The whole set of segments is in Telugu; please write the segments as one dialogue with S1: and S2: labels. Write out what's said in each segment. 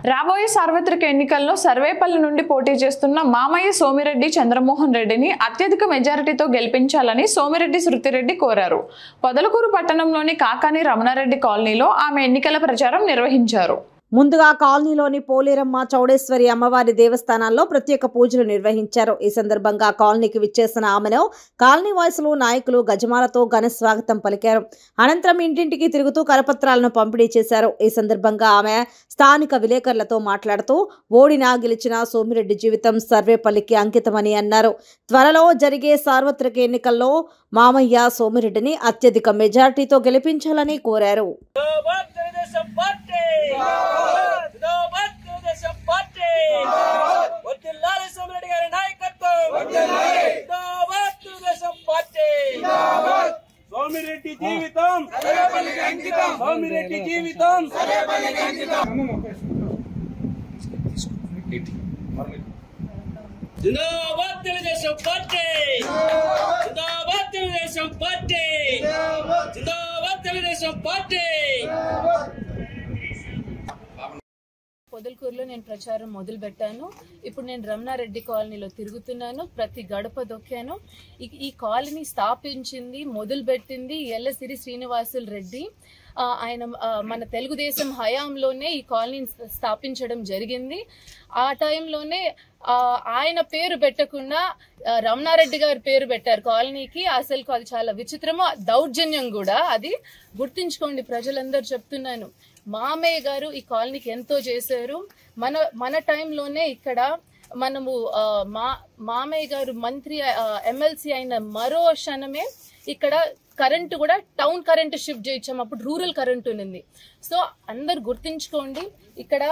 S1: రాబోయే సార్వత్రిక ఎన్నికల్లో సర్వేపల్లి నుండి పోటీ చేస్తున్న మామయ్య సోమిరెడ్డి చంద్రమోహన్ రెడ్డిని అత్యధిక మెజారిటీతో గెలిపించాలని సోమిరెడ్డి శృతిరెడ్డి కోరారు. పొదలకూరు పట్టణంలోని కాకాని రమణారెడ్డి కాలనీలో ఆమె ఎన్నికల ప్రచారం నిర్వహించారు.
S2: ముందుగా కాలనీలోని పోలేరమ్మ చౌడేశ్వరి అమ్మవారి దేవస్థానాల్లో ప్రత్యేక పూజలు నిర్వహించారు. ఈ సందర్భంగా కాలనీకి విచ్చేసిన ఆమెను కాలనీ వాసులు నాయకులు గజమాలతో ఘన స్వాగతం పలికారు. అనంతరం ఇంటింటికి తిరుగుతూ కరపత్రాలను పంపిణీ చేశారు. ఈ సందర్భంగా ఆమె స్థానిక విలేకరులతో మాట్లాడుతూ ఓడినా గెలిచిన సోమిరెడ్డి జీవితం సర్వేపల్లికి అంకితమని అన్నారు. త్వరలో జరిగే సార్వత్రిక ఎన్నికల్లో మామయ్య సోమిరెడ్డిని అత్యధిక మెజార్టీతో గెలిపించాలని కోరారు.
S3: సోమిరెడ్డి జీవితం సర్వేపల్లికి అంకితం. సోమిరెడ్డి జీవితం సర్వేపల్లికి అంకితం. జిందాబాద్ తెలుగుదేశం పార్టీ. జిందాబాద్ తెలుగుదేశం పార్టీ. జిందాబాద్ తెలుగుదేశం పార్టీ.
S4: పొదలకూరులో నేను ప్రచారం మొదలు పెట్టాను. ఇప్పుడు నేను రమణారెడ్డి కాలనీలో తిరుగుతున్నాను. ప్రతి గడప దొక్కాను. ఈ కాలనీ స్థాపించింది, మొదలుపెట్టింది ఎల్లసిరి శ్రీనివాసులు రెడ్డి. ఆయన మన తెలుగుదేశం హయాంలోనే ఈ కాలనీని స్థాపించడం జరిగింది. ఆ టైంలోనే ఆయన పేరు పెట్టకుండా రమణారెడ్డి గారి పేరు పెట్టారు కాలనీకి. అసలు అది చాలా విచిత్రము, దౌర్జన్యం కూడా. అది గుర్తించుకోండి ప్రజలందరూ చెప్తున్నాను. మామయ్య గారు ఈ కాలనీకి ఎంతో చేశారు. మన టైంలోనే ఇక్కడ మనము మామయ్య గారు మంత్రి ఎమ్మెల్సీ అయిన మరో క్షణమే ఇక్కడ కరెంటు కూడా టౌన్ కరెంటు షిఫ్ట్ చేయించాము. అప్పుడు రూరల్ కరెంటు ఉంది. సో అందరు గుర్తించుకోండి. ఇక్కడ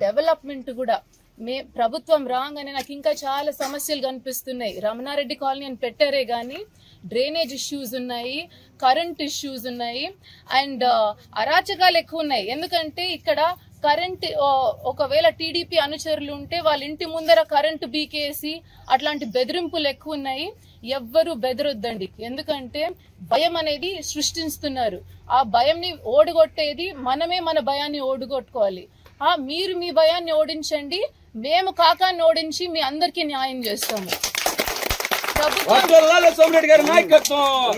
S4: డెవలప్మెంట్ కూడా ప్రభుత్వం రాగానే నాకు ఇంకా చాలా సమస్యలు కనిపిస్తున్నాయి. రమణారెడ్డి కాలనీ అని పెట్టారే గానీ డ్రైనేజ్ ఇష్యూస్ ఉన్నాయి, కరెంట్ ఇష్యూస్ ఉన్నాయి, అండ్ అరాచకాలు ఎక్కువ ఉన్నాయి. ఎందుకంటే ఇక్కడ కరెంట్ ఒకవేళ టీడీపీ అనుచరులు ఉంటే వాళ్ళ ఇంటి ముందర కరెంటు బీకేసి అట్లాంటి బెదిరింపులు ఎక్కువ ఉన్నాయి. ఎవ్వరూ బెదరొద్దండి. ఎందుకంటే భయం అనేది సృష్టిస్తున్నారు. ఆ భయంని ఓడగొట్టేది మనమే. మన భయాన్ని ఓడగొట్టుకోవాలి. మీరు మీ భయాన్ని ఓడించండి, మేము కాకాన్ని ఓడించి మీ అందరికీ న్యాయం చేస్తాము.
S3: సోమిరెడ్డి గారి నాయకత్వం.